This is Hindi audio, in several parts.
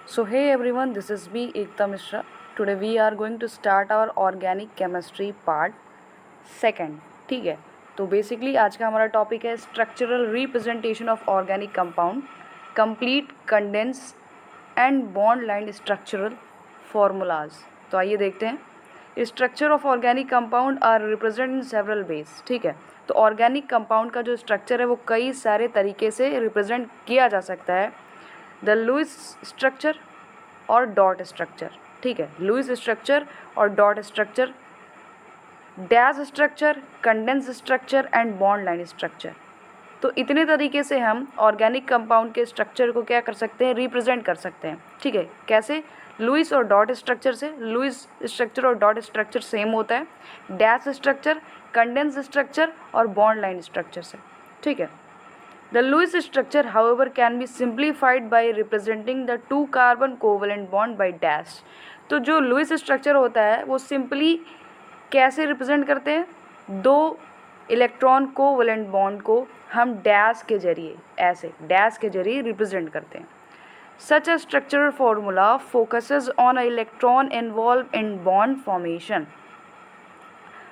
So hey everyone, this is me Ekta Mishra. Today we are going to start our organic chemistry part second. ठीक है, तो बेसिकली आज का हमारा टॉपिक है structural representation of organic compound, complete condense and bond line structural formulas. तो आइए देखते हैं. Structure of organic compound are represent in several ways. ठीक है, तो ऑर्गेनिक कंपाउंड का जो स्ट्रक्चर है वो कई सारे तरीके से रिप्रेजेंट किया जा सकता है. द लुईस स्ट्रक्चर और डॉट स्ट्रक्चर. ठीक है, लुईस स्ट्रक्चर और dot structure, dash structure, condense structure and bond line structure. तो इतने तरीके से हम ऑर्गेनिक कंपाउंड के स्ट्रक्चर को क्या कर सकते हैं, रिप्रेजेंट कर सकते हैं. ठीक है, कैसे? लुईस और डॉट स्ट्रक्चर से. लुईस स्ट्रक्चर और डॉट स्ट्रक्चर सेम होता है. डैश स्ट्रक्चर, कंडेंस स्ट्रक्चर और बॉन्ड लाइन स्ट्रक्चर से. ठीक है. The Lewis structure, however, can be simplified by representing the two carbon covalent bond by dash. तो जो लुईस स्ट्रक्चर होता है वो सिंपली कैसे रिप्रेजेंट करते हैं? दो इलेक्ट्रॉन कोवलेंट बॉन्ड को हम डैश के जरिए, ऐसे डैश के जरिए रिप्रेजेंट करते हैं. Such a structural formula focuses on an electron involved in bond formation.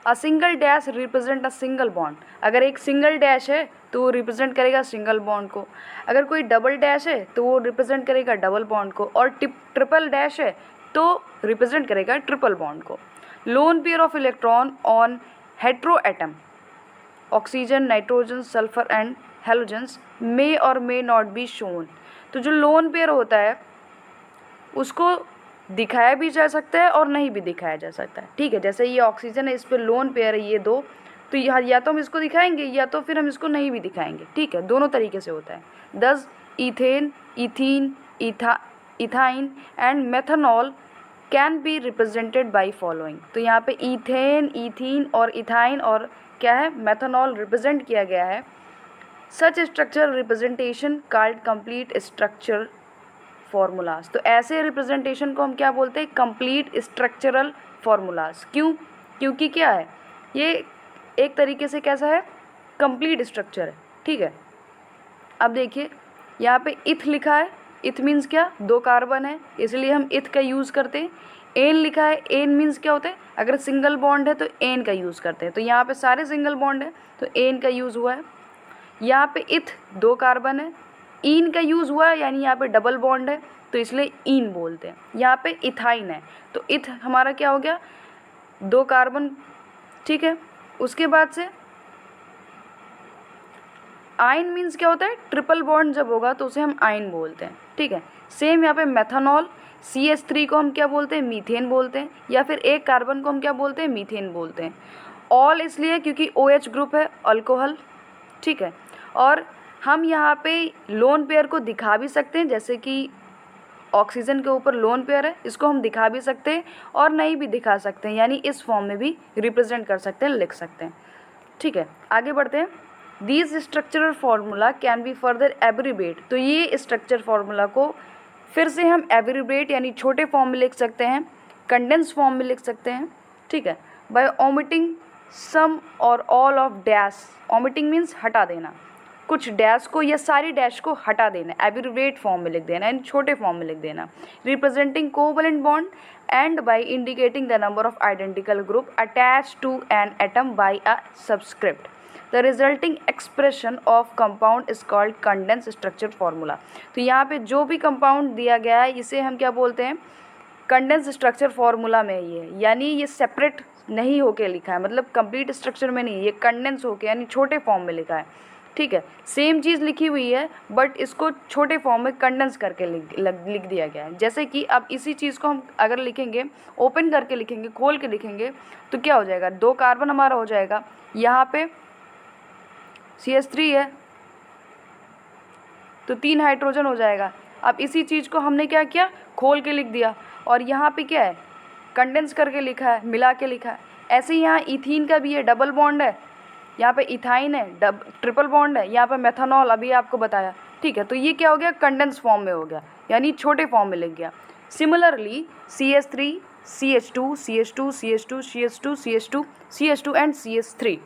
A single dash represent a single bond. अगर एक सिंगल डैश है तो वो रिप्रेजेंट करेगा सिंगल बॉन्ड को. अगर कोई डबल डैश है तो वो रिप्रेजेंट करेगा डबल बॉन्ड को. और ट्रिपल डैश है तो रिप्रेजेंट करेगा ट्रिपल बॉन्ड को. Lone pair of electron on hetero atom, oxygen, nitrogen, sulphur and halogens may और मे नॉट बी शोन. तो जो लोन पेयर होता है उसको दिखाया भी जा सकता है और नहीं भी दिखाया जा सकता है. ठीक है, जैसे ये ऑक्सीजन है, इस पर लोन पेयर है ये दो, तो या तो हम इसको दिखाएंगे या तो फिर हम इसको नहीं भी दिखाएंगे. ठीक है, दोनों तरीके से होता है. 10 ethane, ethene, ethyne and methanol can be represented by following. तो यहाँ पे इथेन, इथीन और इथाइन और क्या है, मेथनॉल रिप्रेजेंट किया गया है. Such structure representation called complete structure formulas. तो ऐसे रिप्रेजेंटेशन को हम क्या बोलते हैं, कंप्लीट स्ट्रक्चरल फार्मूलाज. क्यों? क्योंकि क्या है, ये एक तरीके से कैसा है, कंप्लीट स्ट्रक्चर है. ठीक है, अब देखिए यहाँ पे इथ लिखा है. इथ मीन्स क्या, दो कार्बन है, इसलिए हम इथ का यूज़ करते हैं. एन लिखा है. एन मीन्स क्या होता है, अगर सिंगल बॉन्ड है तो एन का यूज़ करते हैं. तो यहाँ पे सारे सिंगल बॉन्ड है तो एन का यूज़ हुआ है. यहाँ पे इथ दो कार्बन है, इन का यूज़ हुआ है, यानी यहाँ पे डबल बॉन्ड है तो इसलिए इन बोलते हैं. यहाँ पे इथाइन है तो इथ हमारा क्या हो गया, दो कार्बन. ठीक है, उसके बाद से आइन मीन्स क्या होता है, ट्रिपल बॉन्ड जब होगा तो उसे हम आइन बोलते हैं. ठीक है, सेम यहाँ पे मेथनॉल, CH3 को हम क्या बोलते हैं, मीथेन बोलते हैं. या फिर एक कार्बन को हम क्या बोलते हैं, मीथेन बोलते हैं. ऑल इसलिए क्योंकि OH ग्रुप है, अल्कोहल. ठीक है, और हम यहाँ पे लोन पेयर को दिखा भी सकते हैं, जैसे कि ऑक्सीजन के ऊपर लोन पेयर है, इसको हम दिखा भी सकते हैं और नहीं भी दिखा सकते हैं, यानी इस फॉर्म में भी रिप्रेजेंट कर सकते हैं, लिख सकते हैं. ठीक है, आगे बढ़ते हैं. These structural formula can be further abbreviate. तो ये स्ट्रक्चर फार्मूला को फिर से हम एब्रीवेट यानी छोटे फॉर्म में लिख सकते हैं, कंडेंस फॉर्म में लिख सकते हैं. ठीक है, बाय ओमिटिंग सम और all of dash. Omitting means हटा देना, कुछ डैश को या सारी डैश को हटा देना, एब्रीवेट फॉर्म में लिख देना, यानी छोटे फॉर्म में लिख देना. Representing covalent bond and by indicating the number of identical group attach to an atom by a subscript. The resulting expression of compound is called condense structure formula. तो यहाँ पे जो भी कंपाउंड दिया गया है इसे हम क्या बोलते हैं, कंडेंस स्ट्रक्चर फार्मूला में ही है, यानी ये सेपरेट नहीं होके लिखा है, मतलब कंप्लीट स्ट्रक्चर में नहीं, ये कंडेंस होके यानी छोटे फॉर्म में लिखा है. ठीक है, सेम चीज़ लिखी हुई है बट इसको छोटे फॉर्म में कंडेंस करके लिख दिया गया है. जैसे कि अब इसी चीज़ को हम अगर लिखेंगे, ओपन करके लिखेंगे, खोल के लिखेंगे तो क्या हो जाएगा, दो कार्बन हमारा हो जाएगा, यहाँ पे CH3 है तो 3 हाइड्रोजन हो जाएगा. अब इसी चीज़ को हमने क्या किया, खोल के लिख दिया, और यहाँ पे क्या है, कंडेंस करके लिखा है, मिला के लिखा है. ऐसे ही यहाँ इथीन का भी है, डबल बॉन्ड है, यहाँ पे इथाइन है, ट्रिपल बॉन्ड है, यहाँ पे मेथनॉल अभी आपको बताया. ठीक है, तो ये क्या हो गया, कंडेंस फॉर्म में हो गया, यानी छोटे फॉर्म में लिख गया. Similarly CH3, CH2, CH2, CH2, CH2, CH2, CH2 and CH3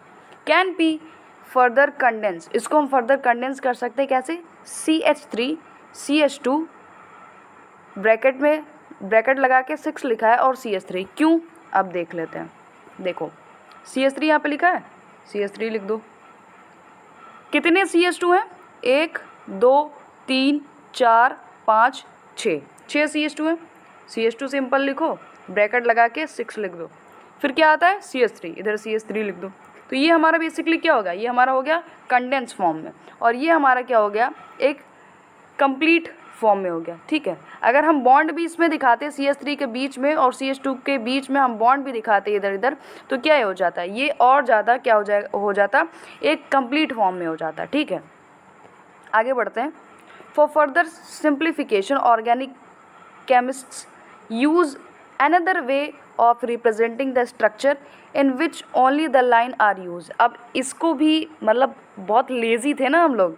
can be further condense. इसको हम फर्दर कंडेंस कर सकते हैं कैसे, CH3, CH2 ब्रैकेट लगा के 6 लिखा है और CH3 क्यों, अब देख लेते हैं। देखो CH3 यहाँ पे लिखा है, CH3 लिख दो। कितने CH2 हैं, 1 2 3 4 5 6 CH2 हैं। CH2 सिंपल लिखो, ब्रैकेट लगा के 6 लिख दो, फिर क्या आता है CH3, इधर CH3 लिख दो। तो ये हमारा बेसिकली क्या होगा, ये हमारा हो गया कंडेंस फॉर्म में, और ये हमारा क्या हो गया, एक कंप्लीट फॉर्म में हो गया। ठीक है, अगर हम बॉन्ड भी इसमें दिखाते CH3 के बीच में और CH2 के बीच में हम बॉन्ड भी दिखाते इधर इधर, तो क्या हो जाता है, ये और ज़्यादा क्या हो जाता, एक कंप्लीट फॉर्म में हो जाता। ठीक है, आगे बढ़ते हैं। For further simplification organic chemists use another way of representing the structure in which only the line are use. अब इसको भी मतलब बहुत लेज़ी थे ना हम लोग,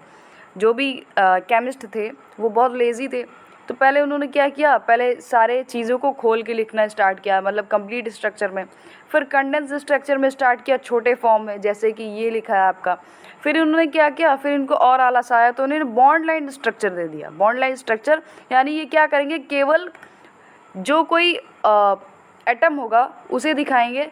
जो भी केमिस्ट थे वो बहुत लेज़ी थे, तो पहले उन्होंने क्या किया, पहले सारे चीज़ों को खोल के लिखना स्टार्ट किया, मतलब कंप्लीट स्ट्रक्चर में, फिर कंडेंस स्ट्रक्चर में स्टार्ट किया छोटे फॉर्म में, जैसे कि ये लिखा है आपका। फिर उन्होंने क्या किया, फिर इनको और आलस आया तो उन्होंने बॉन्ड लाइन स्ट्रक्चर दे दिया। बॉन्ड लाइन स्ट्रक्चर यानी ये क्या करेंगे, केवल जो कोई एटम होगा उसे दिखाएंगे,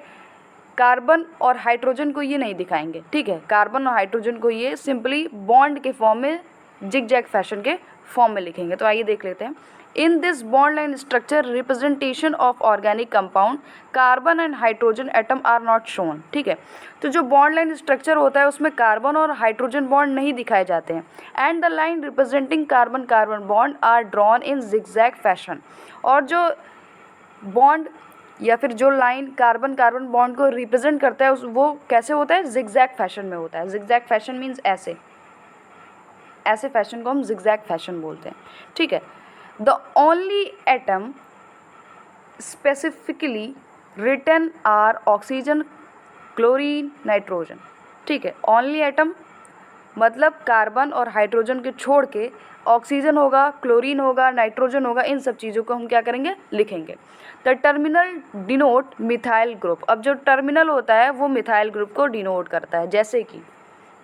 कार्बन और हाइड्रोजन को ये नहीं दिखाएंगे। ठीक है, कार्बन और हाइड्रोजन को ये सिंपली बॉन्ड के फॉर्म में, जिगजैग फैशन के फॉर्म में लिखेंगे। तो आइए देख लेते हैं। In this bond line structure representation of organic compound carbon and hydrogen atom are not shown. ठीक है, तो जो बॉन्ड लाइन स्ट्रक्चर होता है उसमें कार्बन और हाइड्रोजन बॉन्ड नहीं दिखाए जाते हैं। And the line representing carbon carbon bond are drawn in zigzag fashion. और जो बॉन्ड या फिर जो लाइन कार्बन कार्बन बॉन्ड को रिप्रेजेंट करता है वो कैसे होता है, जिगजैग फैशन में होता है। जिगजैग फैशन मीन्स ऐसे फैशन को हम जिगजैग फैशन बोलते हैं। ठीक है, the only atom specifically written are oxygen chlorine nitrogen. ठीक है, ओनली एटम मतलब कार्बन और हाइड्रोजन के छोड़ के ऑक्सीजन होगा, क्लोरीन होगा, नाइट्रोजन होगा, इन सब चीज़ों को हम क्या करेंगे, लिखेंगे। The terminal denote methyl group. अब जो टर्मिनल होता है वो मिथाइल ग्रुप को डिनोट करता है, जैसे कि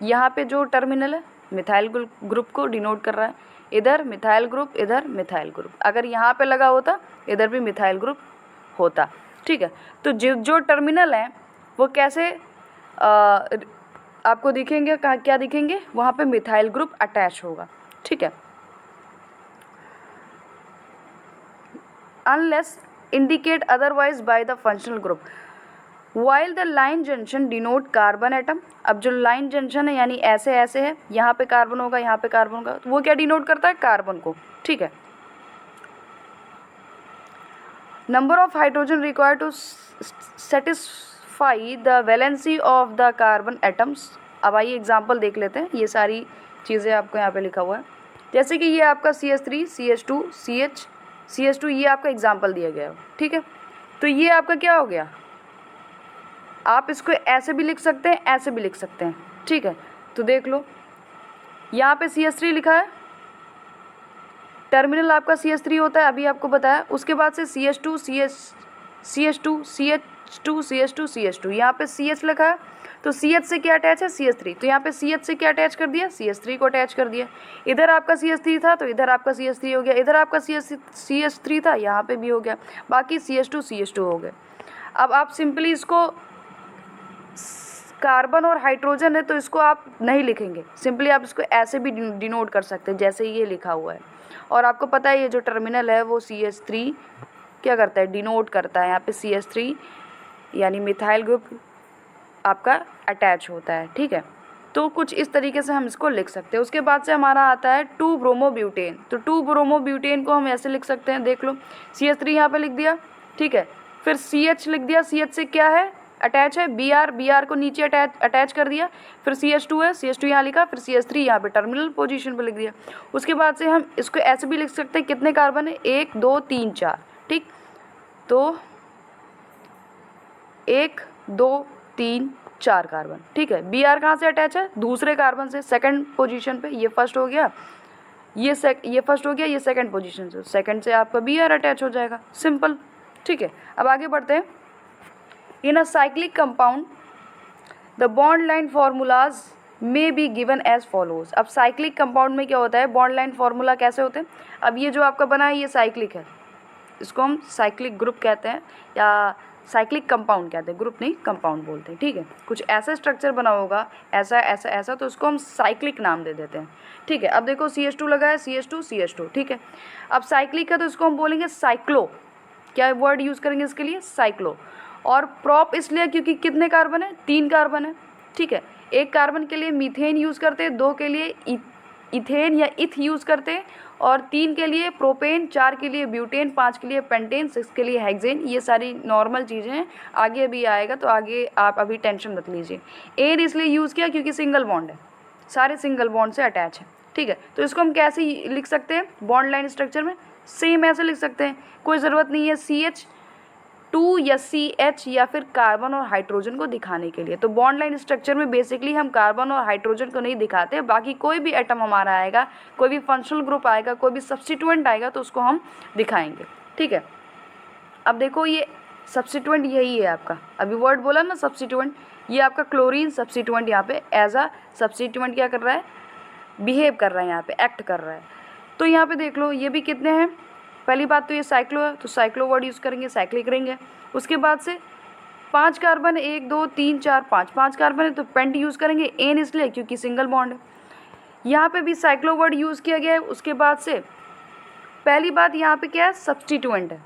यहाँ पे जो टर्मिनल है मिथाइल ग्रुप को डिनोट कर रहा है, इधर मिथाइल ग्रुप, इधर मिथाइल ग्रुप। अगर यहाँ पे लगा होता इधर भी मिथाइल ग्रुप होता। ठीक है, तो जो टर्मिनल हैं वो कैसे आपको दिखेंगे, कहाँ क्या दिखेंगे, वहाँ पे मिथाइल ग्रुप अटैच होगा। ठीक है, unless indicate otherwise by the functional group while the line junction denote carbon atom. अब जो लाइन जंक्शन है यानी ऐसे ऐसे है, यहाँ पे कार्बन होगा, यहाँ पे कार्बन होगा, तो वो क्या डिनोट करता है, कार्बन को। ठीक है, number of hydrogen required to satisfy the valency of the carbon atoms. अब आइए एग्जाम्पल देख लेते हैं, ये सारी चीज़ें आपको यहाँ पे लिखा हुआ है। जैसे कि ये आपका CH3 CH2 CH2 ये आपका एग्जाम्पल दिया गया है। ठीक है, तो ये आपका क्या हो गया, आप इसको ऐसे भी लिख सकते हैं, ऐसे भी लिख सकते हैं। ठीक है, तो देख लो यहाँ पे CH3 लिखा है, टर्मिनल आपका CH3 होता है, अभी आपको बताया। उसके बाद से CH2 CH2 यहाँ पे CH लिखा है, तो CH से क्या अटैच है, CH3, तो यहाँ पे CH से क्या अटैच कर दिया, CH3 को अटैच कर दिया। इधर आपका CH3 था तो इधर आपका CH3 हो गया, इधर आपका CH3 था यहाँ पे भी हो गया, बाकी CH2 हो गए। अब आप सिंपली इसको, कार्बन और हाइड्रोजन है तो इसको आप नहीं लिखेंगे, सिंपली आप इसको ऐसे भी डिनोट कर सकते हैं जैसे ये लिखा हुआ है। और आपको पता है ये जो टर्मिनल है वो CH3 क्या करता है, डिनोट करता है। यहाँ पे CH3 यानी मिथाइल ग्रुप आपका अटैच होता है। ठीक है, तो कुछ इस तरीके से हम इसको लिख सकते हैं। उसके बाद से हमारा आता है 2 ब्रोमोब्यूटेन। तो 2 ब्रोमोब्यूटेन को हम ऐसे लिख सकते हैं, देख लो CH3 यहाँ पे लिख दिया। ठीक है, फिर CH लिख दिया, CH से क्या है अटैच है, Br को नीचे अटैच कर दिया। फिर CH2 है, CH2 यहाँ लिखा, फिर CH3 यहाँ पे टर्मिनल पोजीशन पे लिख दिया। उसके बाद से हम इसको ऐसे भी लिख सकते हैं, कितने कार्बन है, 1 2 3 4। ठीक, तो 1 2 3 4 कार्बन। ठीक है, Br कहाँ से अटैच है, दूसरे कार्बन से, सेकंड पोजीशन पे। ये फर्स्ट हो गया, ये फर्स्ट हो गया, ये सेकंड पोजीशन से, सेकंड से आपका Br अटैच हो जाएगा, सिंपल। ठीक है, अब आगे बढ़ते हैं। In a cyclic compound, the bond line formulas may be given as follows. अब साइक्लिक कंपाउंड में क्या होता है, बॉन्ड लाइन फार्मूला कैसे होते हैं। अब ये जो आपका बना है ये साइक्लिक है, इसको हम साइक्लिक ग्रुप कहते हैं या साइक्लिक कंपाउंड कहते हैं, ग्रुप नहीं कंपाउंड बोलते हैं, ठीक है। कुछ ऐसा स्ट्रक्चर बना होगा ऐसा ऐसा ऐसा, तो उसको हम साइक्लिक नाम दे देते हैं, ठीक है। अब देखो CH2 लगा है, CH2, ठीक है। अब साइक्लिक है तो इसको हम बोलेंगे साइक्लो। क्या वर्ड यूज़ करेंगे इसके लिए, साइक्लो। और प्रॉप इसलिए क्योंकि कितने कार्बन है, 3 कार्बन है, ठीक है। एक कार्बन के लिए मीथेन यूज़ करते हैं, 2 के लिए इथेन या इथ यूज़ करते हैं, और 3 के लिए प्रोपेन, 4 के लिए ब्यूटेन, 5 के लिए पेंटेन, 6 के लिए हेक्सेन। ये सारी नॉर्मल चीज़ें हैं, आगे भी आएगा तो आगे आप अभी टेंशन मत लीजिए। एन इसलिए यूज़ किया क्योंकि सिंगल बॉन्ड है, सारे सिंगल बॉन्ड से अटैच है, ठीक है। तो इसको हम कैसे लिख सकते हैं बॉन्ड लाइन स्ट्रक्चर में, सेम ऐसे लिख सकते हैं, कोई ज़रूरत नहीं है CH2 या CH या फिर कार्बन और हाइड्रोजन को दिखाने के लिए। तो बॉन्ड लाइन स्ट्रक्चर में बेसिकली हम कार्बन और हाइड्रोजन को नहीं दिखाते, बाकी कोई भी एटम हमारा आएगा, कोई भी फंक्शनल ग्रुप आएगा, कोई भी सब्स्टिट्यूएंट आएगा तो उसको हम दिखाएंगे, ठीक है। अब देखो ये सब्स्टिट्यूएंट यही है आपका, अभी वर्ड बोला ना सब्स्टिट्यूएंट, ये आपका क्लोरीन सब्स्टिट्यूएंट यहाँ पे एज अ सब्स्टिट्यूएंट क्या कर रहा है, बिहेव कर रहा है, यहाँ पे एक्ट कर रहा है। तो यहाँ पे देख लो ये भी कितने हैं, पहली बात तो ये साइक्लो है तो साइक्लो वर्ड यूज़ करेंगे, साइक्लिक करेंगे। उसके बाद से 5 कार्बन, 1 2 3 4 5, 5 कार्बन है तो पेंट यूज़ करेंगे, एन इसलिए क्योंकि सिंगल बॉन्ड है। यहाँ पे भी साइक्लो वर्ड यूज़ किया गया है। उसके बाद से पहली बात यहाँ पे क्या है, सब्स्टिट्यूएंट है,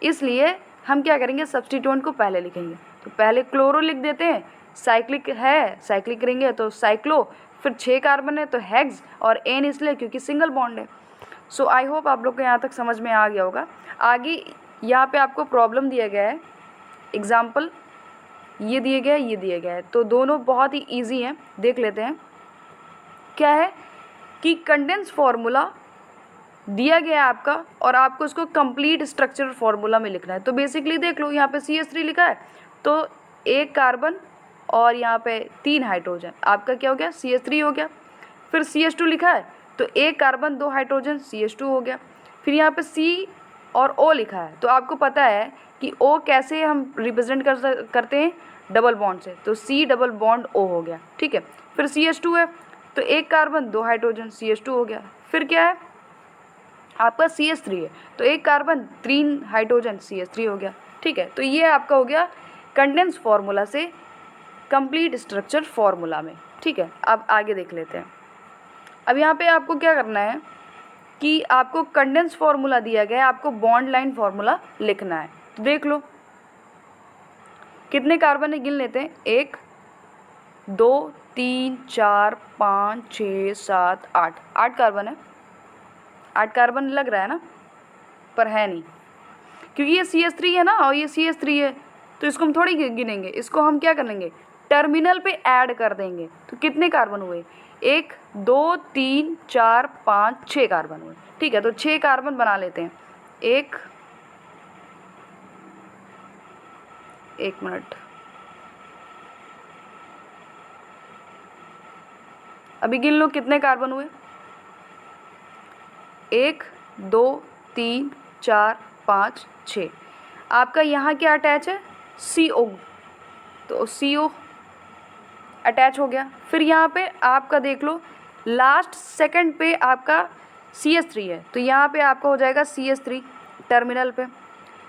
इसलिए हम क्या करेंगे सब्स्टिट्यूएंट को पहले लिखेंगे। तो पहले क्लोरो लिख देते हैं, साइक्लिक है साइक्लिक करेंगे तो साइक्लो, फिर 6 कार्बन है तो हेक्स, और एन इसलिए क्योंकि सिंगल बॉन्ड है। सो आई होप आप लोग को यहाँ तक समझ में आ गया होगा। आगे यहाँ पे आपको प्रॉब्लम दिया गया है, एग्जाम्पल ये दिए गया है, ये दिए गया है, तो दोनों बहुत ही ईजी हैं, देख लेते हैं। क्या है कि कंडेंस फार्मूला दिया गया है आपका और आपको इसको कंप्लीट स्ट्रक्चर फार्मूला में लिखना है। तो बेसिकली देख लो यहाँ पे CH3 लिखा है तो 1 कार्बन और यहाँ पे 3 हाइड्रोजन, आपका क्या हो गया CH3 हो गया। फिर CH2 लिखा है तो 1 कार्बन 2 हाइड्रोजन CH2 हो गया। फिर यहाँ पे C और O लिखा है तो आपको पता है कि O कैसे हम रिप्रेजेंट करते हैं, डबल बॉन्ड से, तो C डबल बॉन्ड O हो गया, ठीक है। फिर CH2 है तो 1 कार्बन 2 हाइड्रोजन CH2 हो गया। फिर क्या है आपका CH3 है तो 1 कार्बन 3 हाइड्रोजन CH3 हो गया, ठीक है। तो ये आपका हो गया कंडेंस फार्मूला से कंप्लीट स्ट्रक्चर फार्मूला में, ठीक है। अब आगे देख लेते हैं। अब यहाँ पे आपको क्या करना है कि आपको कंडेंस फार्मूला दिया गया है, आपको बॉन्ड लाइन फार्मूला लिखना है। तो देख लो कितने कार्बन है, गिन लेते हैं, 1 2 3 4 5 6 7 8, 8 कार्बन है। 8 कार्बन लग रहा है ना, पर है नहीं क्योंकि ये CH3 है ना और ये CH3 है, तो इसको हम थोड़ी गिनेंगे, इसको हम क्या करेंगे टर्मिनल पे ऐड कर देंगे। तो कितने कार्बन हुए, 1 2 3 4 5 6 कार्बन हुए, ठीक है। तो 6 कार्बन बना लेते हैं, एक मिनट, अभी गिन लो कितने कार्बन हुए, 1 2 3 4 5 6। आपका यहाँ क्या अटैच है, CO, तो CO अटैच हो गया। फिर यहाँ पे आपका देख लो लास्ट सेकंड पे आपका CH3 है तो यहाँ पे आपका हो जाएगा CH3 टर्मिनल पे।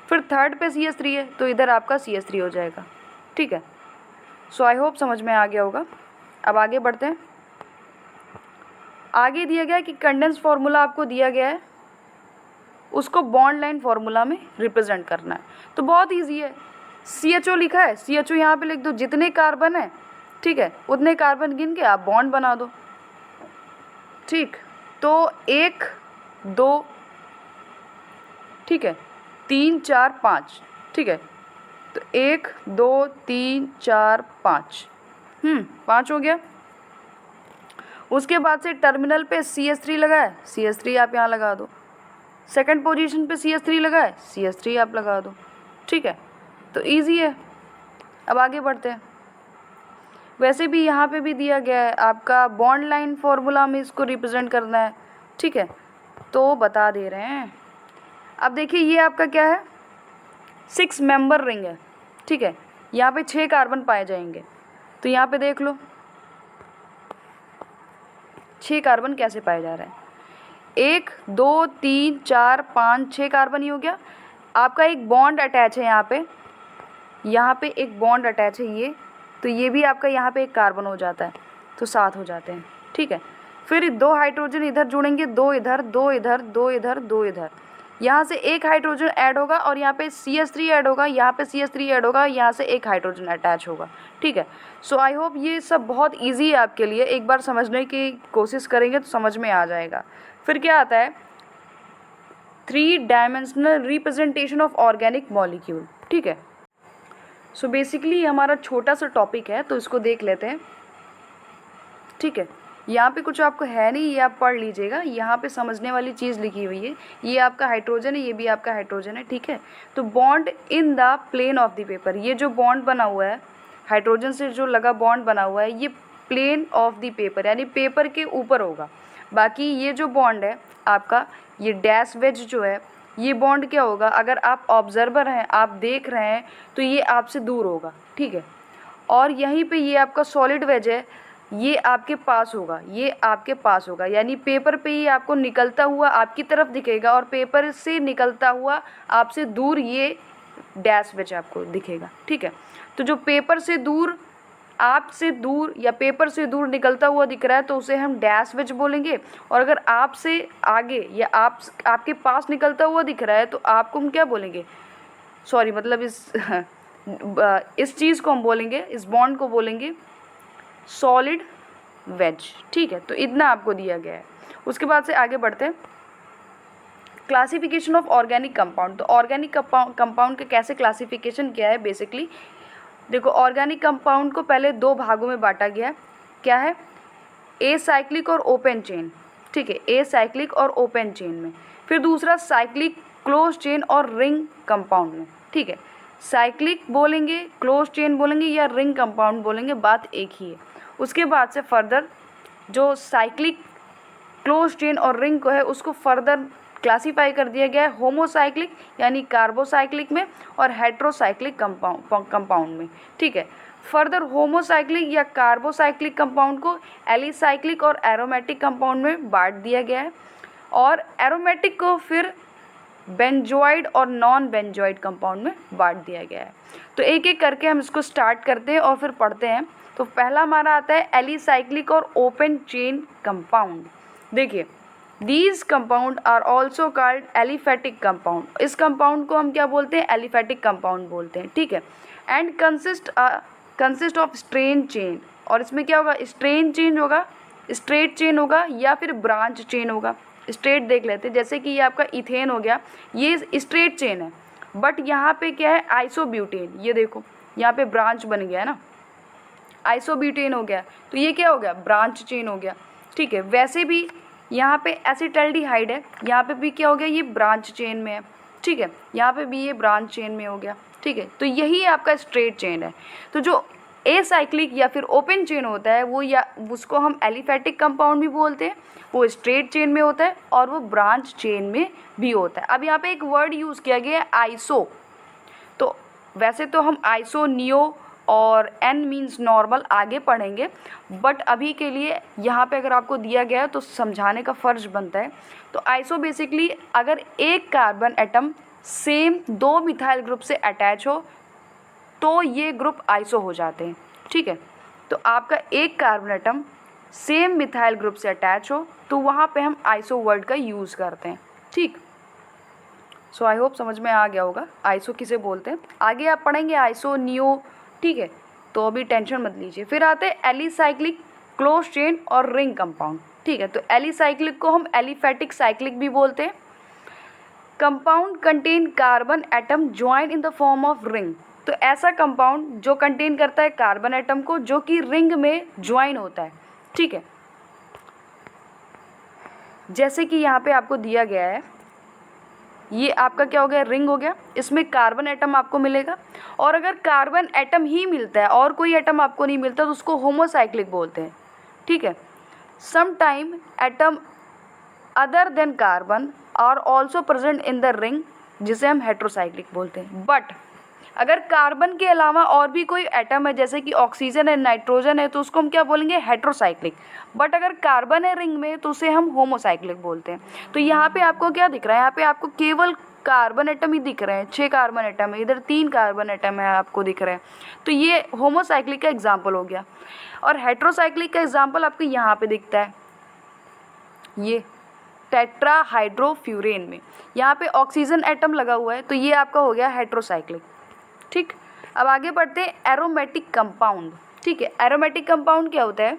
फिर थर्ड पे CH3 है तो इधर आपका CH3 हो जाएगा, ठीक है। सो आई होप समझ में आ गया होगा। अब आगे बढ़ते हैं। आगे दिया गया है कि कंडेंस फार्मूला आपको दिया गया है, उसको बॉन्ड लाइन फार्मूला में रिप्रेजेंट करना है। तो बहुत ईजी है, CHO लिखा है, CHO यहाँ पे लिख दो, जितने कार्बन है ठीक है उतने कार्बन गिन के आप बॉन्ड बना दो, ठीक। तो 1 2 ठीक है 3 4 5, ठीक है। तो 1 2 3 4 5, 5 हो गया। उसके बाद से टर्मिनल पे CH3 लगा है, CH3 आप यहाँ लगा दो। सेकंड पोजीशन पे CH3 लगा है, CH3 आप लगा दो, ठीक है। तो इजी है। अब आगे बढ़ते हैं। वैसे भी यहाँ पे भी दिया गया है आपका बॉन्ड लाइन फार्मूला में इसको रिप्रेजेंट करना है, ठीक है, तो बता दे रहे हैं। अब देखिए ये आपका क्या है, 6 मेंबर रिंग है, ठीक है। यहाँ पे 6 कार्बन पाए जाएंगे। तो यहाँ पे देख लो 6 कार्बन कैसे पाए जा रहे हैं? 1 2 3 4 5 6 कार्बन ही हो गया। आपका एक बॉन्ड अटैच है यहाँ पे एक बॉन्ड अटैच है ये, तो ये भी आपका यहाँ पे एक कार्बन हो जाता है, तो 7 हो जाते हैं। ठीक है, फिर 2 हाइड्रोजन इधर जुड़ेंगे, 2 इधर 2 इधर 2 इधर 2 इधर, यहाँ से एक हाइड्रोजन ऐड होगा और यहाँ पे CH3 ऐड होगा, यहाँ पे CH3 ऐड होगा, यहाँ से एक हाइड्रोजन अटैच होगा। ठीक है, सो आई होप ये सब बहुत ईजी है आपके लिए, एक बार समझने की कोशिश करेंगे तो समझ में आ जाएगा। फिर क्या आता है? 3 dimensional representation of organic molecule. ठीक है, सो बेसिकली हमारा छोटा सा टॉपिक है, तो इसको देख लेते हैं। ठीक है, यहाँ पे कुछ आपको है नहीं, ये आप पढ़ लीजिएगा, यहाँ पे समझने वाली चीज़ लिखी हुई है। ये आपका हाइड्रोजन है, ये भी आपका हाइड्रोजन है। ठीक है, तो bond in the plane of the paper, ये जो बॉन्ड बना हुआ है हाइड्रोजन से जो लगा बॉन्ड बना हुआ है, ये प्लेन ऑफ द पेपर यानी पेपर के ऊपर होगा। बाकी ये जो बॉन्ड है आपका, ये डैश वेज जो है, ये बॉन्ड क्या होगा? अगर आप ऑब्जर्वर हैं, आप देख रहे हैं, तो ये आपसे दूर होगा। ठीक है, और यहीं पे ये आपका सॉलिड वेज है, ये आपके पास होगा, ये आपके पास होगा, यानी पेपर पे ही आपको निकलता हुआ आपकी तरफ दिखेगा और पेपर से निकलता हुआ आपसे दूर ये डैश वेज आपको दिखेगा। ठीक है, तो जो पेपर से दूर, आपसे दूर या पेपर से दूर निकलता हुआ दिख रहा है, तो उसे हम डैश वेज बोलेंगे। और अगर आपसे आगे या आपके पास निकलता हुआ दिख रहा है, तो आपको हम क्या बोलेंगे? सॉरी, मतलब इस चीज़ को हम बोलेंगे, इस बॉन्ड को बोलेंगे सॉलिड वेज। ठीक है, तो इतना आपको दिया गया है। उसके बाद से आगे बढ़ते हैं। Classification of organic compound. तो ऑर्गेनिक कंपाउंड का कैसे क्लासिफिकेशन किया है? बेसिकली देखो, ऑर्गेनिक कंपाउंड को पहले 2 भागों में बांटा गया है। क्या है? ए साइक्लिक और ओपन चेन। ठीक है, ए साइक्लिक और ओपन चेन में। फिर दूसरा साइक्लिक, क्लोज चेन और रिंग कंपाउंड में। ठीक है, साइक्लिक बोलेंगे, क्लोज चेन बोलेंगे या रिंग कंपाउंड बोलेंगे, बात एक ही है। उसके बाद से फर्दर जो साइक्लिक, क्लोज चेन और रिंग को है, उसको फर्दर क्लासीफाई कर दिया गया है होमोसाइक्लिक यानी कार्बोसाइक्लिक में और हेट्रोसाइक्लिक कंपाउंड में। ठीक है, फर्दर होमोसाइक्लिक या कार्बोसाइक्लिक कंपाउंड को एलिसाइक्लिक और एरोमेटिक कंपाउंड में बांट दिया गया है, और एरोमेटिक को फिर बेंजोइड और नॉन बेंजोइड कंपाउंड में बांट दिया गया है। तो एक एक करके हम इसको स्टार्ट करते हैं और फिर पढ़ते हैं। तो पहला हमारा आता है एलिसाइक्लिक और ओपन चेन कंपाउंड। देखिए, these compound are also called aliphatic compound. इस कंपाउंड को हम क्या बोलते हैं? एलिफेटिक कंपाउंड बोलते हैं। ठीक है, and consist of strain chain. और इसमें क्या होगा? स्ट्रेन चेन होगा, स्ट्रेट चेन होगा या फिर ब्रांच चेन होगा। स्ट्रेट देख लेते हैं, जैसे कि ये आपका इथेन हो गया, ये स्ट्रेट चेन है, बट यहाँ पे क्या है? आइसोब्यूटेन। ये देखो, यहाँ पे ब्रांच बन गया है ना, आइसोब्यूटेन हो गया, तो ये क्या हो गया? ब्रांच चेन हो गया। ठीक है, वैसे भी यहाँ पे एसिटाल्डिहाइड है, यहाँ पे भी क्या हो गया? ये ब्रांच चेन में है। ठीक है, यहाँ पे भी ये ब्रांच चेन में हो गया। ठीक है, तो यही आपका स्ट्रेट चेन है। तो जो एसाइक्लिक या फिर ओपन चेन होता है, वो या उसको हम एलिफेटिक कंपाउंड भी बोलते हैं, वो स्ट्रेट चेन में होता है और वो ब्रांच चेन में भी होता है। अब यहाँ पे एक वर्ड यूज़ किया गया है आइसो। तो वैसे तो हम आइसो, नियो और एन मीन्स नॉर्मल आगे पढ़ेंगे, बट अभी के लिए यहाँ पे अगर आपको दिया गया है तो समझाने का फ़र्ज बनता है। तो आइसो बेसिकली अगर एक carbon atom same 2 methyl group से अटैच हो तो ये ग्रुप आइसो हो जाते हैं। ठीक है, तो आपका एक carbon atom same methyl group से अटैच हो तो वहाँ पे हम आइसो वर्ड का यूज़ करते हैं। ठीक, सो आई होप समझ में आ गया होगा आइसो किसे बोलते हैं। आगे आप पढ़ेंगे आइसो, नियो। ठीक है, तो अभी टेंशन मत लीजिए। फिर आते हैं एलिसाइक्लिक, क्लोज चेन और रिंग कंपाउंड। ठीक है, तो एलिसाइक्लिक को हम एलिफेटिक साइक्लिक भी बोलते हैं। Compound contain carbon atom join in the form of ring. तो ऐसा कंपाउंड जो कंटेन करता है कार्बन एटम को जो कि रिंग में ज्वाइन होता है। ठीक है, जैसे कि यहाँ पे आपको दिया गया है, ये आपका क्या हो गया? रिंग हो गया। इसमें कार्बन एटम आपको मिलेगा, और अगर कार्बन एटम ही मिलता है और कोई एटम आपको नहीं मिलता तो उसको होमोसाइक्लिक बोलते हैं। ठीक है, some time atom other than carbon are also present in the ring, जिसे हम हेट्रोसाइक्लिक बोलते हैं। बट अगर कार्बन के अलावा और भी कोई एटम है जैसे कि ऑक्सीजन है, नाइट्रोजन है, तो उसको हम क्या बोलेंगे, हेट्रोसाइक्लिक। बट अगर कार्बन है रिंग में तो उसे हम होमोसाइक्लिक बोलते हैं। तो यहाँ पे आपको क्या दिख रहा है, यहाँ पे आपको केवल कार्बन एटम ही दिख रहे हैं, 6 कार्बन एटम है, इधर 3 कार्बन एटम है आपको दिख रहे हैं। तो ये होमोसाइक्लिक का एग्जाम्पल हो गया। और हेट्रोसाइक्लिक का एग्जाम्पल आपको यहाँ पे दिखता है, ये टेट्राहाइड्रोफ्यूरेन में यहाँ पे ऑक्सीजन एटम लगा हुआ है, तो ये आपका हो गया हेट्रोसाइक्लिक। ठीक, अब आगे बढ़ते हैं एरोमेटिक कंपाउंड। ठीक है, एरोमेटिक कंपाउंड क्या होता है?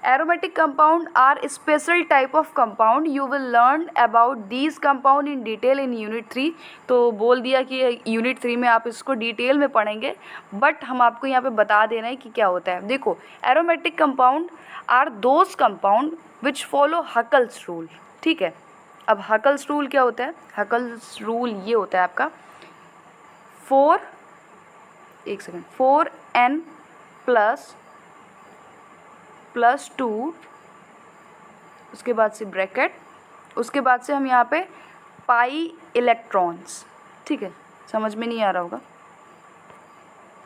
Aromatic compound are special type of compound, you will learn about these compound in detail in unit 3। तो बोल दिया कि यूनिट 3 में आप इसको डिटेल में पढ़ेंगे, बट हम आपको यहाँ पे बता दे रहे हैं कि क्या होता है। देखो, aromatic compound are those compound which follow Huckel's rule. ठीक है, अब हकल्स रूल क्या होता है? हकल्स रूल ये होता है आपका 4n प्लस 2, उसके बाद से ब्रैकेट, उसके बाद से हम यहाँ पे पाई इलेक्ट्रॉन्स। ठीक है, समझ में नहीं आ रहा होगा,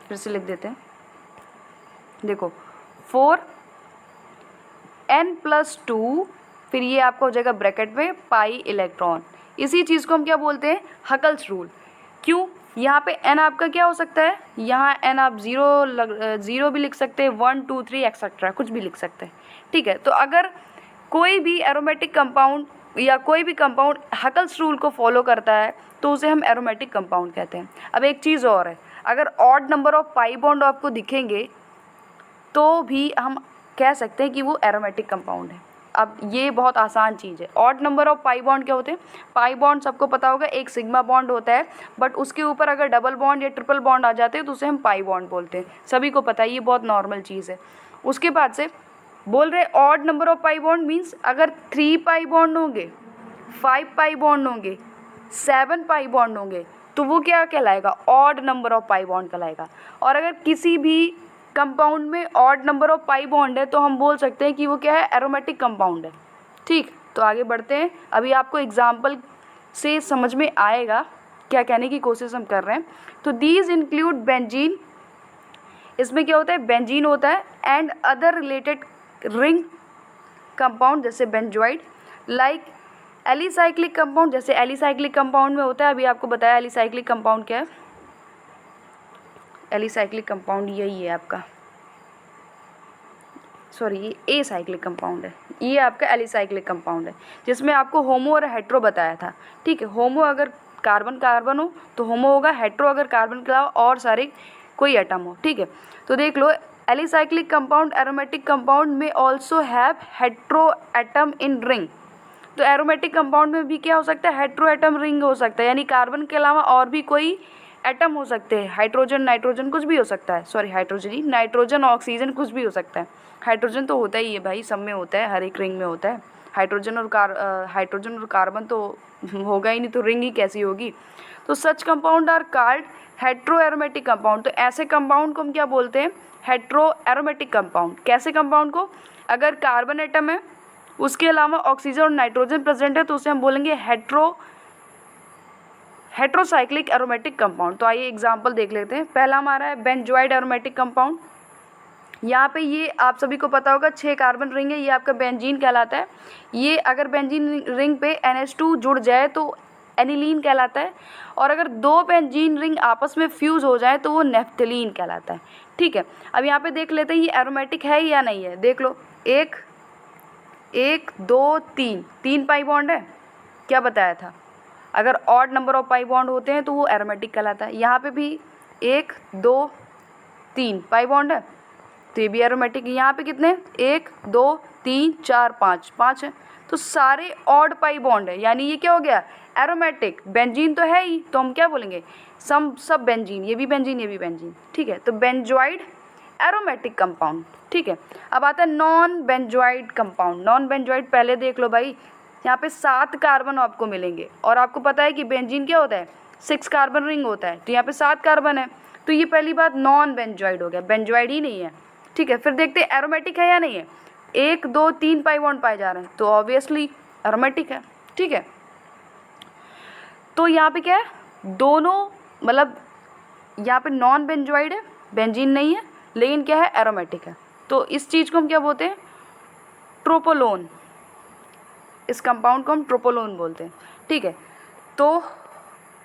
फिर से लिख देते हैं। देखो 4n प्लस 2, फिर ये आपका हो जाएगा ब्रैकेट में पाई इलेक्ट्रॉन। इसी चीज़ को हम क्या बोलते हैं? Huckel's rule. क्यों? यहाँ पे n आपका क्या हो सकता है? यहाँ n आप ज़ीरो भी लिख सकते हैं, 1 2 3 एक्सेट्रा कुछ भी लिख सकते हैं। ठीक है, तो अगर कोई भी एरोमेटिक कंपाउंड या कोई भी कंपाउंड हकल्स रूल को फॉलो करता है तो उसे हम एरोमेटिक कंपाउंड कहते हैं। अब एक चीज़ और है, अगर odd number of pi bond आपको दिखेंगे तो भी हम कह सकते हैं कि वो एरोमेटिक कंपाउंड है। अब ये बहुत आसान चीज़ है। Odd number of pi bond क्या होते हैं? पाई बॉन्ड सबको पता होगा, एक सिग्मा बॉन्ड होता है, बट उसके ऊपर अगर डबल बॉन्ड या ट्रिपल बॉन्ड आ जाते हैं तो उसे हम पाई बॉन्ड बोलते हैं। सभी को पता है, ये बहुत नॉर्मल चीज़ है। उसके बाद से बोल रहे odd number of pi bond means अगर 3 पाई बॉन्ड होंगे, 5 पाई बॉन्ड होंगे, 7 पाई बॉन्ड होंगे, तो वो क्या कहलाएगा? Odd number of pi bond कहलाएगा। और अगर किसी भी कंपाउंड में odd number of pi bond है तो हम बोल सकते हैं कि वो क्या है? एरोमेटिक कंपाउंड है। ठीक, तो आगे बढ़ते हैं। अभी आपको एग्जाम्पल से समझ में आएगा क्या कहने की कोशिश हम कर रहे हैं। तो दीज इंक्लूड बेंजीन, इसमें क्या होता है? बेंजीन होता है, and other related ring compound जैसे बेंजोइड, लाइक एलिसाइक्लिक कंपाउंड, जैसे एलिसाइक्लिक कंपाउंड में होता है, अभी आपको बताया एलिसाइक्लिक कंपाउंड क्या है। एलिसाइक्लिक कंपाउंड यही है आपका, सॉरी ये ए साइक्लिक कंपाउंड है, ये आपका एलिसाइक्लिक कंपाउंड है, जिसमें आपको होमो और हेट्रो बताया था। ठीक है, होमो अगर कार्बन कार्बन हो तो होमो होगा, हेट्रो अगर कार्बन के अलावा और सारे कोई एटम हो। ठीक है, तो देख लो, एलिसाइक्लिक कंपाउंड एरोमेटिक कंपाउंड में also have hetero atom in ring. तो एरोमेटिक कंपाउंड में भी क्या हो सकता है? हेट्रो एटम रिंग हो सकता है, यानी कार्बन के अलावा और भी कोई एटम हो सकते हैं, हाइड्रोजन नाइट्रोजन कुछ भी हो सकता है, सॉरी हाइड्रोजन ही, नाइट्रोजन ऑक्सीजन कुछ भी हो सकता है। हाइड्रोजन तो होता ही है भाई, सब में होता है, हर एक रिंग में होता है। हाइड्रोजन और कार्बन तो होगा ही नहीं, तो रिंग ही कैसी होगी। तो such compound are called hetero aromatic compound. तो ऐसे कंपाउंड को हम क्या बोलते हैं? Hetero aromatic compound. कैसे कंपाउंड को? अगर कार्बन एटम है, उसके अलावा ऑक्सीजन और नाइट्रोजन प्रेजेंट है, तो उसे हम बोलेंगे हेट्रोसाइक्लिक एरोमेटिक कंपाउंड। तो आइए एग्जांपल देख लेते हैं। पहला हमारा है बेंजोइड एरोमेटिक कंपाउंड। यहाँ पे ये आप सभी को पता होगा 6 कार्बन रिंग है, ये आपका बेंजीन कहलाता है। ये अगर बेंजीन रिंग पे NH2 जुड़ जाए तो एनिलीन कहलाता है, और अगर 2 बेंजीन रिंग आपस में फ्यूज़ हो जाए तो वो नेफ्थलीन कहलाता है। ठीक है, अब यहाँ पे देख लेते हैं ये एरोमेटिक है या नहीं है। देख लो, 1 2 3 पाई बॉन्ड है, क्या बताया था? अगर odd number of pi bond होते हैं तो वो एरोमेटिक कहलाता है। यहाँ पे भी 1 2 3 पाई बॉन्ड है, तो ये भी एरोमेटिक। यहाँ पे कितने? 1 2 3 4 5 है, तो सारे ऑड पाई बॉन्ड है, यानी ये क्या हो गया? एरोमेटिक। बेंजीन तो है ही, तो हम क्या बोलेंगे? सब बेंजीन, ये भी बेंजीन, ये भी बेंजीन। ठीक है, तो बेंजोइड एरोमेटिक कंपाउंड। ठीक है, अब आता है non benzenoid compound. Non benzenoid पहले देख लो भाई, यहाँ पे 7 कार्बन आपको मिलेंगे, और आपको पता है कि बेंजीन क्या होता है? 6 कार्बन रिंग होता है, तो यहाँ पे 7 कार्बन है, तो ये पहली बात नॉन बेंजोइड हो गया, बेंजोइड ही नहीं है। ठीक है, फिर देखते हैं एरोमेटिक है या नहीं है। 1 2 3 पाई बॉन्ड पाए जा रहे हैं, तो ऑब्वियसली एरोमेटिक है। ठीक है, तो यहाँ पे क्या है? दोनों मतलब यहाँ पे नॉन बेंजोइड है, बेंजीन नहीं है, लेकिन क्या है, एरोमेटिक है। तो इस चीज़ को हम क्या बोलते हैं, ट्रोपोलोन। इस कंपाउंड को हम ट्रोपोलोन बोलते हैं, ठीक है। तो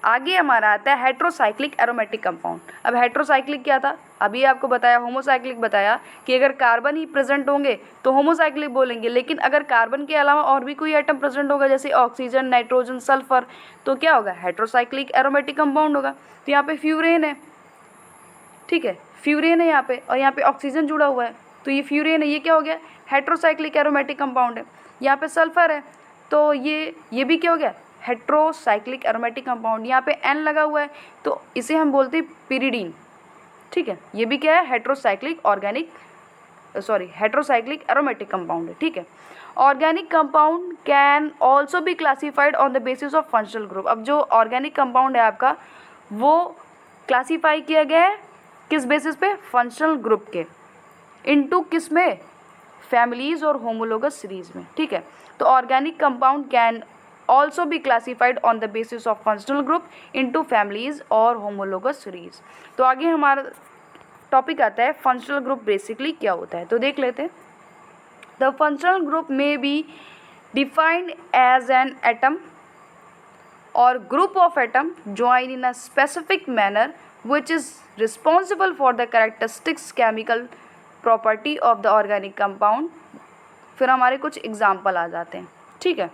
आगे हमारा आता है हेट्रोसाइक्लिक एरोमेटिक कंपाउंड। अब हेट्रोसाइक्लिक क्या था, अभी आपको बताया, होमोसाइक्लिक बताया कि अगर कार्बन ही प्रेजेंट होंगे तो होमोसाइक्लिक बोलेंगे, लेकिन अगर कार्बन के अलावा और भी कोई आइटम प्रेजेंट होगा जैसे ऑक्सीजन, नाइट्रोजन, सल्फर, तो क्या होगा, हेट्रोसाइक्लिक एरोमेटिक कंपाउंड होगा। तो यहाँ पे फ्यूरेन है, ठीक है, फ्यूरेन है यहाँ पे, और यहाँ पे ऑक्सीजन जुड़ा हुआ है, तो ये फ्यूरेन है, ये क्या हो गया, हेट्रोसाइक्लिक एरोमेटिक कंपाउंड है। यहाँ पे सल्फर है, तो ये भी क्या हो गया, हेट्रोसाइक्लिक एरोमेटिक कंपाउंड। यहाँ पे एन लगा हुआ है, तो इसे हम बोलते हैं पिरिडीन, ठीक है। ये भी क्या है, हेट्रोसाइक्लिक हेट्रोसाइक्लिक एरोमेटिक कंपाउंड है, ठीक है। Organic compound can also be classified on the basis of functional group. अब जो ऑर्गेनिक कंपाउंड है आपका, वो क्लासीफाई किया गया है किस बेसिस पे, फंक्शनल ग्रुप के, इनटू किस में, फैमिलीज और होमोलोगस सीरीज में, ठीक है। तो organic compound can also be classified on the basis of functional group into families और होमोलोगस सीरीज। तो आगे हमारा टॉपिक आता है फंक्शनल ग्रुप बेसिकली क्या होता है, तो देख लेते हैं। The functional group may be defined as an atom or group of atom join in a specific manner which is responsible for the characteristics chemical property of the organic compound। फिर हमारे कुछ एग्जाम्पल आ जाते हैं, ठीक है।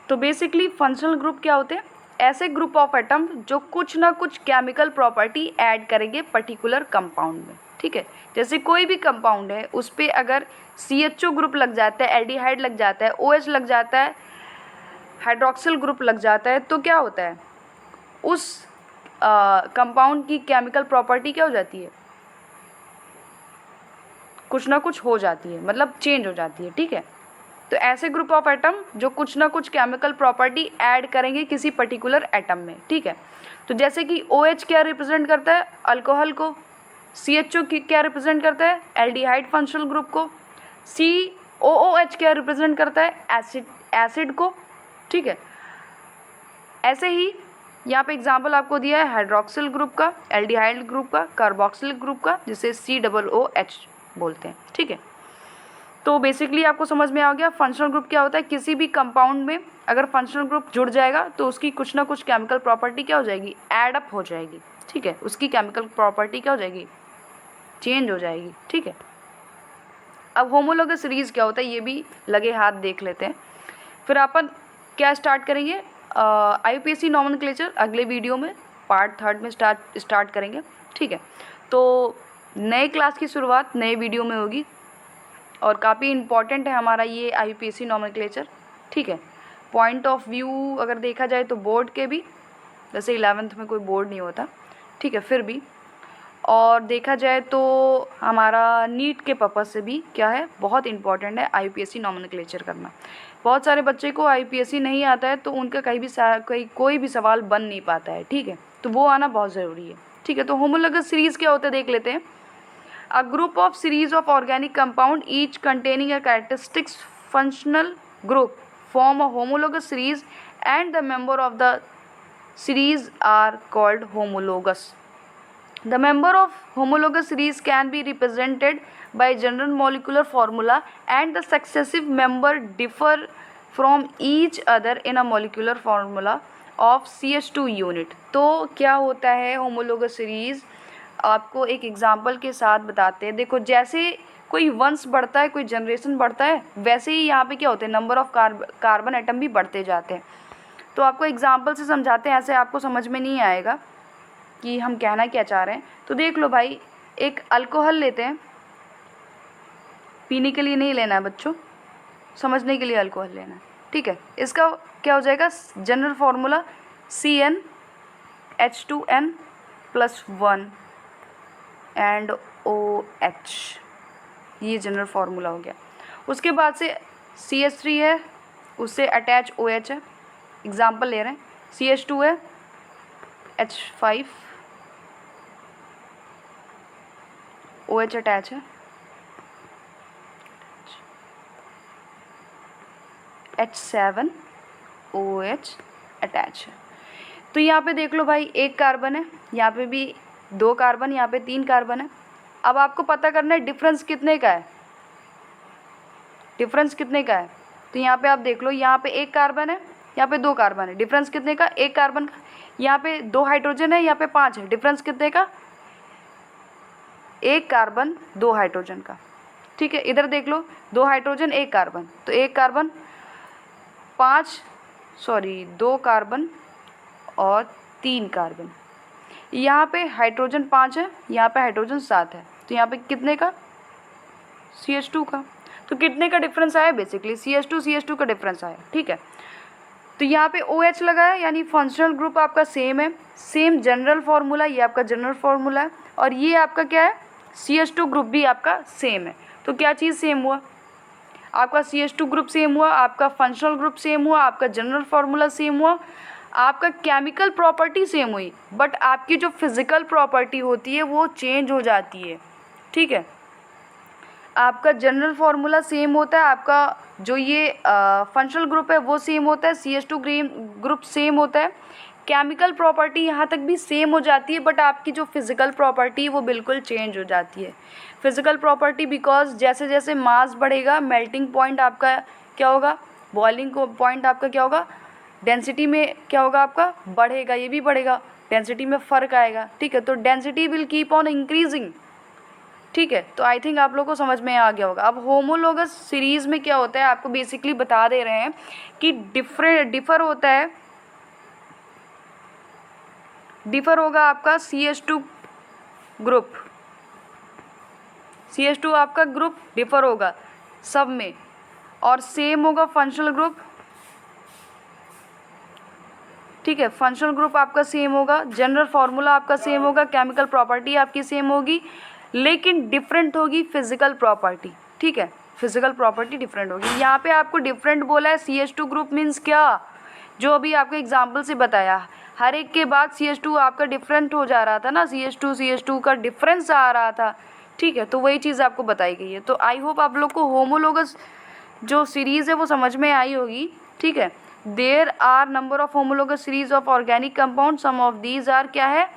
तो बेसिकली फंक्शनल ग्रुप क्या होते हैं, ऐसे ग्रुप ऑफ एटम जो कुछ ना कुछ केमिकल प्रॉपर्टी ऐड करेंगे पर्टिकुलर कंपाउंड में, ठीक है। जैसे कोई भी कंपाउंड है, उस पर अगर CHO ग्रुप लग जाता है, एल्डिहाइड लग जाता है, OH लग जाता है, हाइड्रोक्सिल ग्रुप लग जाता है, तो क्या होता है, उस कंपाउंड की केमिकल प्रॉपर्टी क्या हो जाती है, कुछ ना कुछ हो जाती है, मतलब चेंज हो जाती है, ठीक है। तो ऐसे ग्रुप ऑफ एटम जो कुछ ना कुछ केमिकल प्रॉपर्टी ऐड करेंगे किसी पर्टिकुलर एटम में, ठीक है। तो जैसे कि OH क्या रिप्रेजेंट करता है, अल्कोहल को, CHO की क्या रिप्रेजेंट करता है, एल्डिहाइड फंक्शनल ग्रुप को, COOH क्या रिप्रेजेंट करता है, एसिड को, ठीक है। ऐसे ही यहाँ पे एग्जाम्पल आपको दिया है हाइड्रोक्सिल ग्रुप का, एल्डिहाइड ग्रुप का, कार्बोक्सिल ग्रुप का, जिसे COOH बोलते हैं, ठीक है। तो बेसिकली आपको समझ में आ गया फंक्शनल ग्रुप क्या होता है। किसी भी कंपाउंड में अगर फंक्शनल ग्रुप जुड़ जाएगा तो उसकी कुछ ना कुछ केमिकल प्रॉपर्टी क्या हो जाएगी, एड अप हो जाएगी, ठीक है। उसकी केमिकल प्रॉपर्टी क्या हो जाएगी, चेंज हो जाएगी, ठीक है। अब होमोलोगस सीरीज क्या होता है, ये भी लगे हाथ देख लेते हैं। फिर अपन क्या स्टार्ट करेंगे, IUPAC नॉमेनक्लेचर अगले वीडियो में पार्ट 3 में स्टार्ट करेंगे, ठीक है। तो नए क्लास की शुरुआत नए वीडियो में होगी और काफ़ी इम्पॉर्टेंट है हमारा ये IUPAC नॉमेनक्लेचर, ठीक है। पॉइंट ऑफ व्यू अगर देखा जाए तो बोर्ड के भी, वैसे 11th में कोई बोर्ड नहीं होता, ठीक है, फिर भी, और देखा जाए तो हमारा नीट के पर्पज़ से भी क्या है, बहुत इंपॉर्टेंट है IUPAC नॉमेनक्लेचर करना। बहुत सारे बच्चे को IUPAC नहीं आता है तो उनका कोई भी सवाल बन नहीं पाता है, ठीक है। तो वो आना बहुत ज़रूरी है, ठीक है। तो होमोलोगस सीरीज़ क्या होता है देख लेते हैं। A group of series of organic compound each containing a characteristics functional group form a homologous series and the member of the series are called homologous. The member of homologous series can be represented by general molecular formula and the successive member differ from each other in a molecular formula of CH2 unit. तो क्या होता है homologous series, आपको एक एग्जाम्पल के साथ बताते हैं। देखो जैसे कोई वंश बढ़ता है, कोई जनरेशन बढ़ता है, वैसे ही यहाँ पे क्या होते हैं, नंबर ऑफ कार्बन एटम भी बढ़ते जाते हैं। तो आपको एग्जाम्पल से समझाते हैं, ऐसे आपको समझ में नहीं आएगा कि हम कहना क्या चाह रहे हैं। तो देख लो भाई, एक अल्कोहल लेते हैं, पीने के लिए नहीं लेना है बच्चों, समझने के लिए अल्कोहल लेना है, ठीक है। इसका क्या हो जाएगा, general formula CnH2n+1 and OH, ये जनरल फार्मूला हो गया। उसके बाद से CH3 है, उससे अटैच OH है, एग्जाम्पल ले रहे हैं, CH2 है, H5, OH अटैच है, H7, OH अटैच है। तो यहाँ पे देख लो भाई, एक कार्बन है, यहाँ पे भी 2 कार्बन, यहाँ पे 3 कार्बन है। अब आपको पता करना है डिफरेंस कितने का है, डिफरेंस कितने का है। तो यहाँ पे आप देख लो, यहाँ पे 1 कार्बन है, यहाँ पे 2 कार्बन है, डिफरेंस कितने का, 1 कार्बन का। यहाँ पे 2 हाइड्रोजन है, यहाँ पे 5 है, डिफरेंस कितने का, 1 कार्बन 2 हाइड्रोजन का। ठीक है, इधर देख लो, 2 हाइड्रोजन 1 कार्बन, तो 1 कार्बन 2 कार्बन और 3 कार्बन। यहाँ पे हाइड्रोजन 5 है, यहाँ पे हाइड्रोजन 7 है, तो यहाँ पे कितने का, CH2 का। तो कितने का डिफरेंस आया, बेसिकली CH2 का डिफरेंस आया। ठीक है, तो यहाँ पे OH लगा है, यानी फंक्शनल ग्रुप आपका सेम है, सेम जनरल फार्मूला, ये आपका जनरल फार्मूला है, और ये आपका क्या है, CH2 ग्रुप भी आपका सेम है। तो क्या चीज़ सेम हुआ, आपका CH2 ग्रुप सेम हुआ, आपका फंक्शनल ग्रुप सेम हुआ, आपका जनरल फार्मूला सेम हुआ, आपका केमिकल प्रॉपर्टी सेम हुई, बट आपकी जो फिज़िकल प्रॉपर्टी होती है वो चेंज हो जाती है। ठीक है, आपका जनरल फार्मूला सेम होता है, आपका जो ये फंक्शनल ग्रुप है वो सेम होता है, CH2 ग्रुप सेम होता है, केमिकल प्रॉपर्टी यहाँ तक भी सेम हो जाती है, बट आपकी जो फिज़िकल प्रॉपर्टी है वो बिल्कुल चेंज हो जाती है। फिज़िकल प्रॉपर्टी बिकॉज जैसे जैसे मास बढ़ेगा, मेल्टिंग पॉइंट आपका क्या होगा, बॉइलिंग पॉइंट आपका क्या होगा, डेंसिटी में क्या होगा आपका, बढ़ेगा, ये भी बढ़ेगा, डेंसिटी में फ़र्क आएगा। ठीक है, तो density will keep on increasing. ठीक है, तो आई थिंक आप लोग को समझ में आ गया होगा। अब होमोलोगस सीरीज़ में क्या होता है, आपको बेसिकली बता दे रहे हैं कि डिफ़र होगा आपका CH2 ग्रुप, CH2 आपका ग्रुप डिफ़र होगा सब में, और सेम होगा फंक्शनल ग्रुप। ठीक है, फंक्शनल ग्रुप आपका सेम होगा, जनरल फार्मूला आपका सेम होगा, केमिकल प्रॉपर्टी आपकी सेम होगी, लेकिन डिफरेंट होगी फिजिकल प्रॉपर्टी। ठीक है, फिजिकल प्रॉपर्टी डिफरेंट होगी। यहाँ पे आपको डिफरेंट बोला है, CH2 ग्रुप मीन्स क्या, जो अभी आपको एग्जाम्पल से बताया, हर एक के बाद CH2 आपका डिफरेंट हो जा रहा था ना, CH2 का डिफरेंस आ रहा था। ठीक है, तो वही चीज़ आपको बताई गई है। तो आई होप आप लोग को होमोलोगस जो सीरीज़ है वो समझ में आई होगी। ठीक है, there are number of homologous series of organic compound, some of these are क्या है,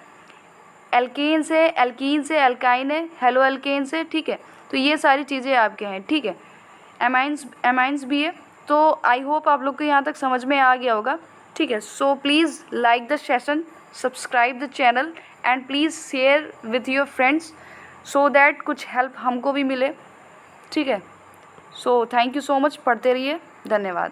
एल्केन से एल्काइन है, हेलो एल्केन से। ठीक है, तो ये सारी चीज़ें आपके हैं। ठीक है, एमाइंस भी है। तो आई होप आप लोग को यहाँ तक समझ में आ गया होगा। ठीक है, so please like the session, subscribe the channel and please share with your friends so that कुछ हेल्प हमको भी मिले। ठीक है, so thank you so much, पढ़ते रहिए, धन्यवाद।